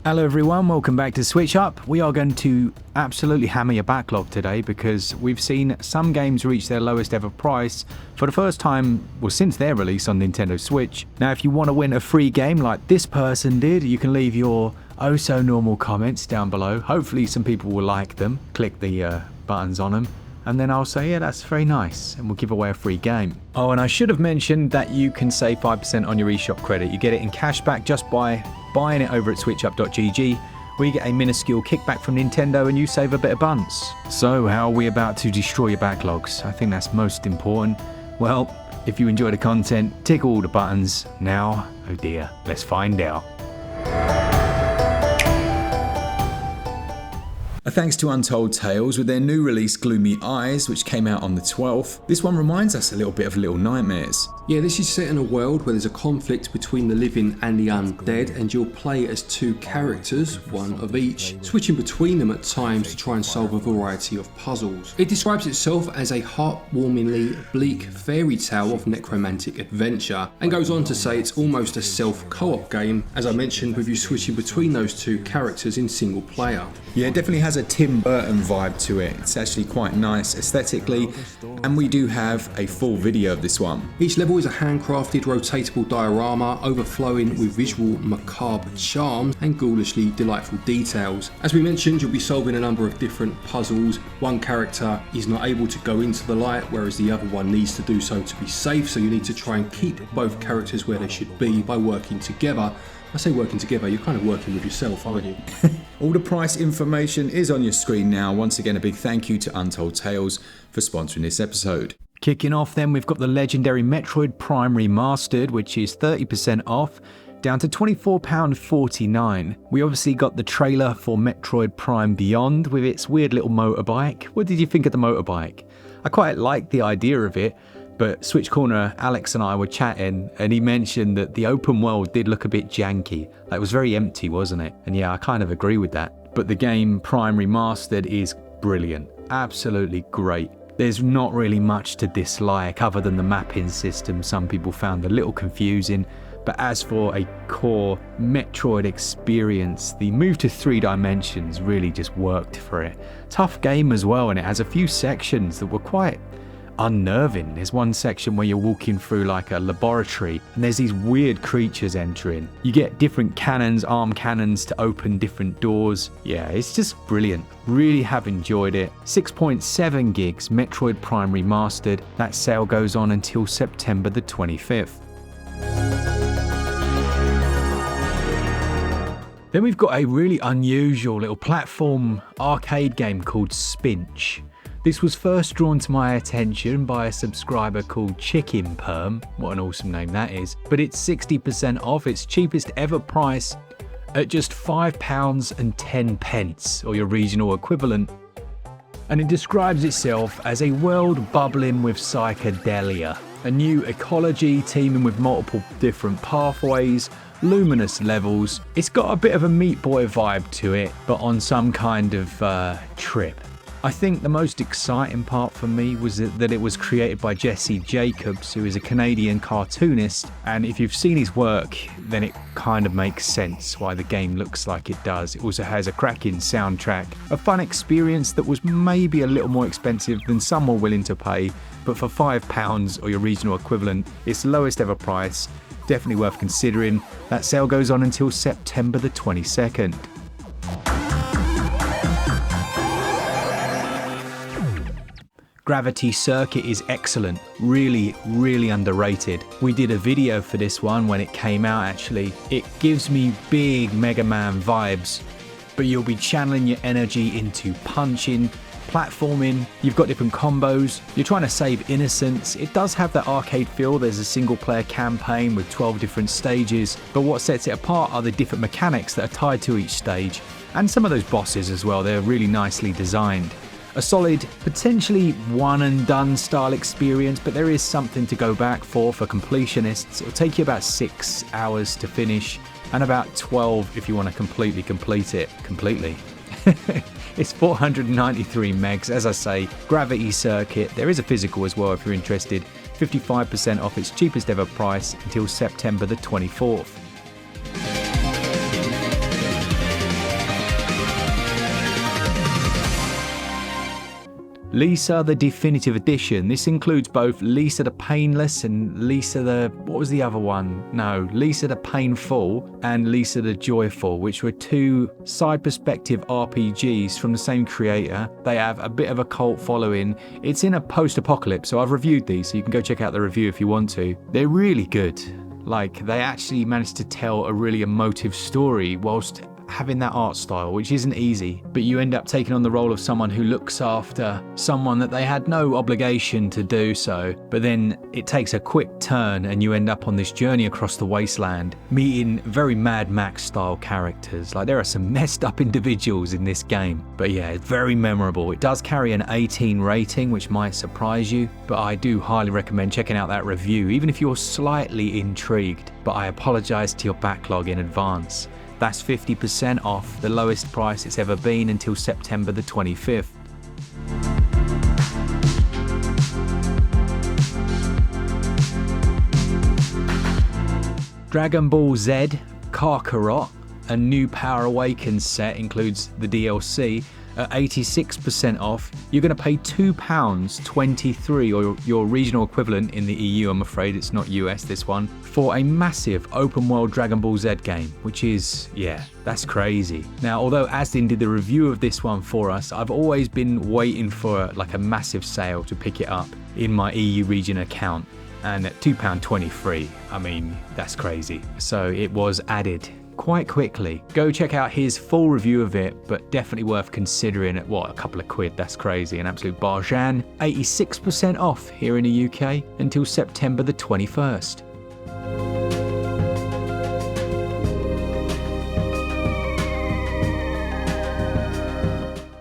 Hello everyone, welcome back to SwitchUp. We are going to absolutely hammer your backlog today because we've seen some games reach their lowest ever price for the first time, well, since their release on Nintendo Switch. Now, if you want to win a free game like this person did, you can leave your oh so normal comments down below. Hopefully some people will like them, click the buttons on them, and then I'll say, yeah, that's very nice, and we'll give away a free game. Oh, and I should have mentioned that you can save 5% on your eShop credit. You get it in cash back just by buying it over at switchup.gg, where you get a minuscule kickback from Nintendo and you save a bit of buns. So how are we about to destroy your backlogs? I think that's most important. Well, if you enjoy the content, tick all the buttons. Now, oh dear, let's find out. A thanks to Untold Tales with their new release Gloomy Eyes, which came out on the 12th. This one reminds us a little bit of Little Nightmares. Yeah, this is set in a world where there's a conflict between the living and the undead, and you'll play as two characters, one of each, switching between them at times to try and solve a variety of puzzles. It describes itself as a heartwarmingly bleak fairy tale of necromantic adventure, and goes on to say it's almost a self-co-op game, as I mentioned, with you switching between those two characters in single player. Yeah, it definitely has a Tim Burton vibe to it. It's actually quite nice aesthetically, and we do have a full video of this one. Each level is a handcrafted rotatable diorama overflowing with visual macabre charms and ghoulishly delightful details. As we mentioned, you'll be solving a number of different puzzles. One character is not able to go into the light, whereas the other one needs to do so to be safe, so you need to try and keep both characters where they should be by working together. I say working together, you're kind of working with yourself, aren't you? All the price information is on your screen now. Once again, a big thank you to Untold Tales for sponsoring this episode. Kicking off then, we've got the legendary Metroid Prime Remastered, which is 30% off, down to £24.49. We obviously got the trailer for Metroid Prime Beyond with its weird little motorbike. What did you think of the motorbike? I quite liked the idea of it. But Switch Corner, Alex and I were chatting and he mentioned that the open world did look a bit janky. Like, it was very empty, wasn't it? And yeah, I kind of agree with that. But the game Prime Remastered is brilliant. Absolutely great. There's not really much to dislike other than the mapping system some people found a little confusing. But as for a core Metroid experience, the move to 3 dimensions really just worked for it. Tough game as well, and it has a few sections that were quite unnerving. There's one section where you're walking through like a laboratory and there's these weird creatures entering. You get different cannons, arm cannons to open different doors. Yeah, it's just brilliant. Really have enjoyed it. 6.7 gigs, Metroid Prime Remastered. That sale goes on until September the 25th. Then we've got a really unusual little platform arcade game called SPINCH. This was first drawn to my attention by a subscriber called Chicken Perm. What an awesome name that is. But it's 60% off its cheapest ever price at just £5.10, or your regional equivalent. And it describes itself as a world bubbling with psychedelia. A new ecology teeming with multiple different pathways, luminous levels. It's got a bit of a Meat Boy vibe to it, but on some kind of trip. I think the most exciting part for me was that it was created by Jesse Jacobs, who is a Canadian cartoonist, and if you've seen his work, then it kind of makes sense why the game looks like it does. It also has a cracking soundtrack, a fun experience that was maybe a little more expensive than some were willing to pay, but for £5 or your regional equivalent, its lowest ever price, definitely worth considering. That sale goes on until September the 22nd. Gravity Circuit is excellent, really underrated. We did a video for this one when it came out actually. It gives me big Megaman vibes, but you'll be channeling your energy into punching, platforming, you've got different combos, you're trying to save innocence. It does have that arcade feel. There's a single player campaign with 12 different stages, but what sets it apart are the different mechanics that are tied to each stage, and some of those bosses as well. They're really nicely designed. A solid, potentially one and done style experience, but there is something to go back for completionists. It'll take you about 6 hours to finish and about 12 if you want to completely complete it. It's 493 megs, as I say. Gravity Circuit, there is a physical as well if you're interested. 55% off its cheapest ever price until September the 24th. Lisa the Definitive Edition. This includes both Lisa the Painless and Lisa the... what was the other one? No, Lisa the Painful and Lisa the Joyful, which were two side perspective RPGs from the same creator. They have a bit of a cult following. It's in a post-apocalypse, so I've reviewed these, so you can go check out the review if you want to. They're really good. Like, they actually managed to tell a really emotive story whilst having that art style, which isn't easy, but you end up taking on the role of someone who looks after someone that they had no obligation to do so, but then it takes a quick turn and you end up on this journey across the wasteland, meeting very Mad Max style characters. Like, there are some messed up individuals in this game, but yeah, it's very memorable. It does carry an 18 rating, which might surprise you, but I do highly recommend checking out that review, even if you're slightly intrigued, but I apologize to your backlog in advance. That's 50% off, the lowest price it's ever been until September the 25th. Dragon Ball Z Karkarot, a new Power Awakens set, includes the DLC. At 86% off, you're going to pay £2.23, or your regional equivalent in the EU, I'm afraid it's not US this one, for a massive open world Dragon Ball Z game, which is, yeah, that's crazy. Now, although Asdin did the review of this one for us, I've always been waiting for like a massive sale to pick it up in my EU region account. And at £2.23, I mean, that's crazy. So it was added quite quickly. Go check out his full review of it, but definitely worth considering at what, a couple of quid. That's crazy, an absolute bargain. 86% off here in the UK until September the 21st.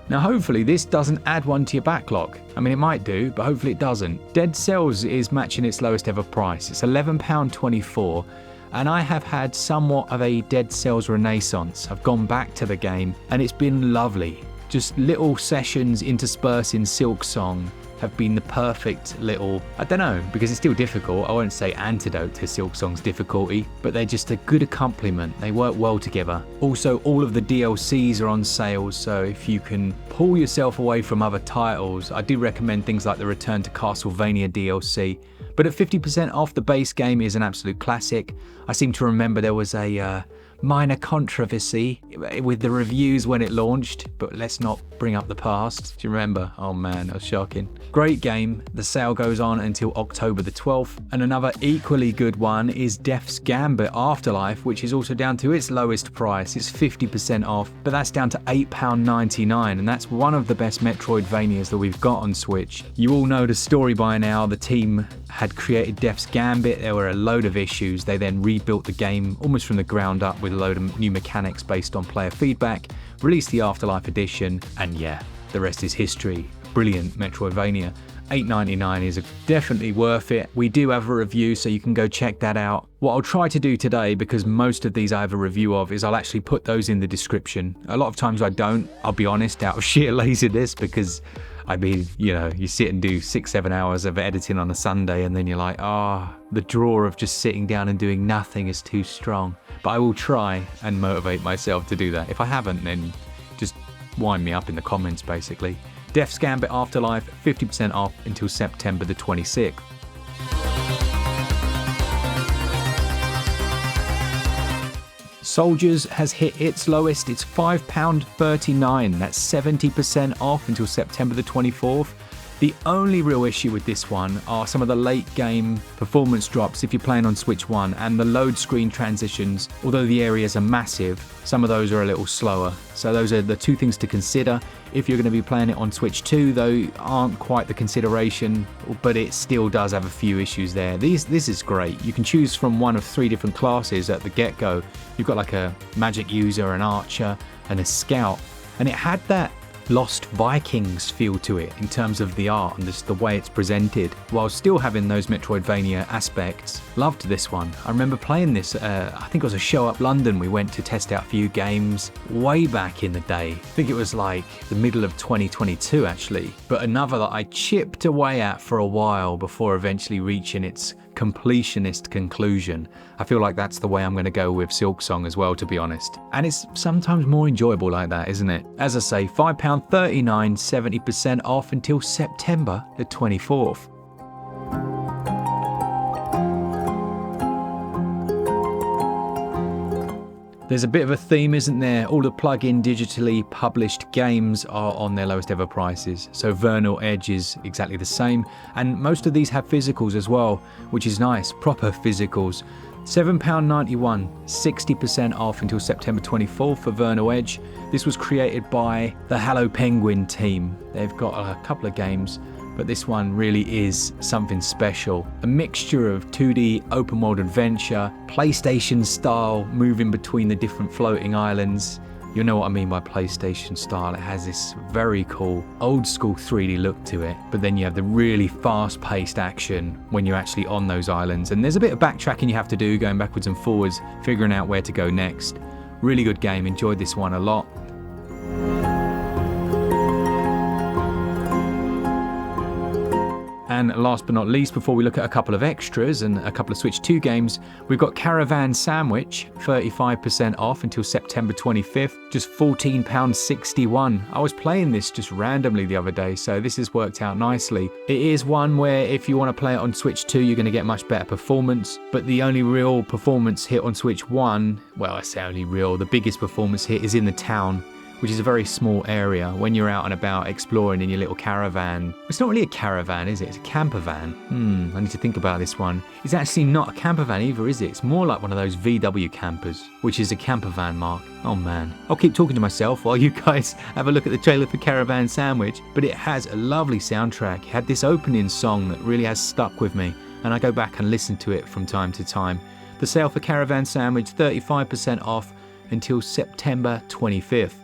Now hopefully this doesn't add one to your backlog. I mean, it might do, but hopefully it doesn't. Dead Cells is matching its lowest ever price. It's £11.24. And I have had somewhat of a Dead Cells renaissance. I've gone back to the game and it's been lovely. Just little sessions interspersed in Silksong have been the perfect little, I don't know, because it's still difficult. I won't say antidote to Silksong's difficulty, but they're just a good accompaniment. They work well together. Also, all of the DLCs are on sale, so if you can pull yourself away from other titles, I do recommend things like the Return to Castlevania DLC. But at 50% off, the base game is an absolute classic. I seem to remember there was a minor controversy with the reviews when it launched, but let's not bring up the past. Do you remember? Oh man, that was shocking. Great game. The sale goes on until October the 12th. And another equally good one is Death's Gambit Afterlife, which is also down to its lowest price. It's 50% off, but that's down to £8.99, and that's one of the best Metroidvanias that we've got on Switch. You all know the story by now. The team had created Death's Gambit. There were a load of issues. They then rebuilt the game almost from the ground up with a load of new mechanics based on player feedback, released the Afterlife edition, and yeah, the rest is history. Brilliant Metroidvania. $8.99 is definitely worth it. We do have a review, so you can go check that out. What I'll try to do today, because most of these I have a review of, is I'll actually put those in the description. A lot of times I don't, I'll be honest, out of sheer laziness, because I mean, you know, you sit and do 6-7 hours of editing on a Sunday and then you're like, the draw of just sitting down and doing nothing is too strong. But I will try and motivate myself to do that. If I haven't, then just wind me up in the comments, basically. Death's Gambit Afterlife, 50% off until September the 26th. Souldiers has hit its lowest. It's £5.39. That's 70% off until September the 24th. The only real issue with this one are some of the late game performance drops if you're playing on Switch 1, and the load screen transitions. Although the areas are massive, some of those are a little slower. So those are the two things to consider. If you're going to be playing it on Switch 2, though, aren't quite the consideration, but it still does have a few issues there. This is great. You can choose from one of 3 different classes at the get-go. You've got like a magic user, an archer, and a scout. And it had that Lost Vikings feel to it in terms of the art and just the way it's presented, while still having those Metroidvania aspects. Loved this one. I remember playing this, I think it was a show up London. We went to test out a few games way back in the day. I think it was like the middle of 2022 actually, but another that I chipped away at for a while before eventually reaching its completionist conclusion. I feel like that's the way I'm going to go with Silksong as well, to be honest. And it's sometimes more enjoyable like that, isn't it? As I say, £5.39, 70% off until September the 24th. There's a bit of a theme, isn't there? All the plug-in digitally published games are on their lowest ever prices. So Vernal Edge is exactly the same. And most of these have physicals as well, which is nice. Proper physicals. £7.91, 60% off until September 24th for Vernal Edge. This was created by the Hello Penguin team. They've got a couple of games, but this one really is something special. A mixture of 2D open world adventure, PlayStation style, moving between the different floating islands. You know what I mean by PlayStation style. It has this very cool old school 3D look to it, but then you have the really fast paced action when you're actually on those islands. And there's a bit of backtracking you have to do, going backwards and forwards, figuring out where to go next. Really good game, enjoyed this one a lot. And last but not least, before we look at a couple of extras and a couple of Switch 2 games, we've got Caravan Sandwich, 35% off until September 25th, just £14.61. I was playing this just randomly the other day, so this has worked out nicely. It is one where if you want to play it on Switch 2, you're going to get much better performance, but the only real performance hit on Switch 1, well, I say only real, the biggest performance hit is in the town, which is a very small area. When you're out and about exploring in your little caravan. It's not really a caravan, is it? It's a camper van. I need to think about this one. It's actually not a camper van either, is it? It's more like one of those VW campers, which is a camper van, Mark. Oh man. I'll keep talking to myself while you guys have a look at the trailer for Caravan Sandwich, but it has a lovely soundtrack. It had this opening song that really has stuck with me, and I go back and listen to it from time to time. The sale for Caravan Sandwich, 35% off until September 25th.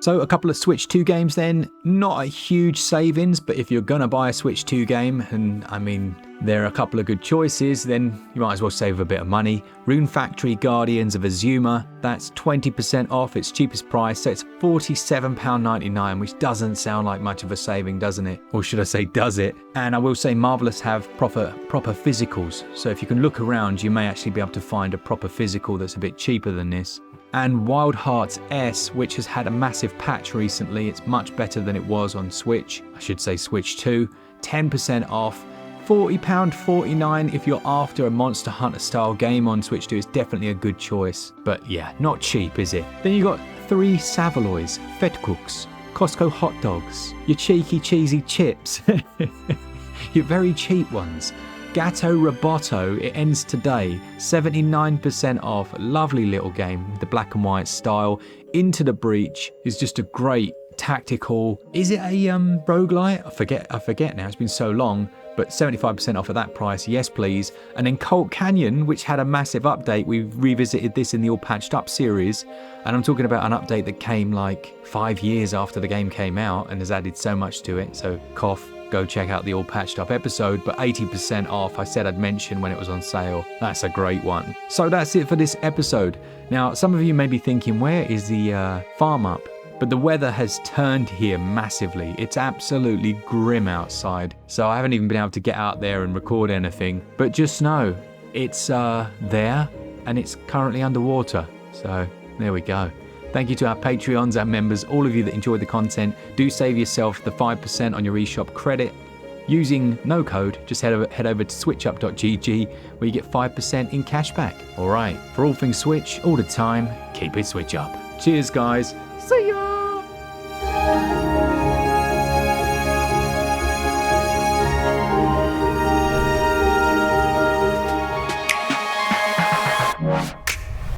So a couple of Switch 2 games then, not a huge savings, but if you're gonna buy a Switch 2 game, and I mean, there are a couple of good choices, then you might as well save a bit of money. Rune Factory Guardians of Azuma, that's 20% off its cheapest price, so it's £47.99, which doesn't sound like much of a saving, doesn't it? Or should I say, does it? And I will say Marvelous have proper physicals, so if you can look around, you may actually be able to find a proper physical that's a bit cheaper than this. And Wild Hearts S, which has had a massive patch recently. It's much better than it was on Switch. I should say Switch 2. 10% off. £40.49 if you're after a Monster Hunter style game on Switch 2. It's definitely a good choice. But yeah, not cheap, is it? Then you got 3 Savaloys, Fedcooks, Costco hot dogs, your cheeky cheesy chips. Your very cheap ones. Gatto Roboto, it ends today, 79% off. Lovely little game, the black and white style. Into the Breach is just a great tactical. Is it a roguelite? I forget now. It's been so long. But 75% off at that price, yes please. And then Colt Canyon, which had a massive update. We've revisited this in the All Patched Up series, and I'm talking about an update that came like 5 years after the game came out and has added so much to it. So cough. Go check out the All Patched Up episode, but 80% off. I said I'd mention when it was on sale. That's a great one. So that's it for this episode. Now, some of you may be thinking, where is the farm up? But the weather has turned here massively. It's absolutely grim outside. So I haven't even been able to get out there and record anything. But just know, it's there and it's currently underwater. So there we go. Thank you to our Patreons and members, all of you that enjoy the content. Do save yourself the 5% on your eShop credit. Using no code, just head over to switchup.gg where you get 5% in cash back. All right, for all things Switch, all the time, keep it Switch Up. Cheers, guys. See ya!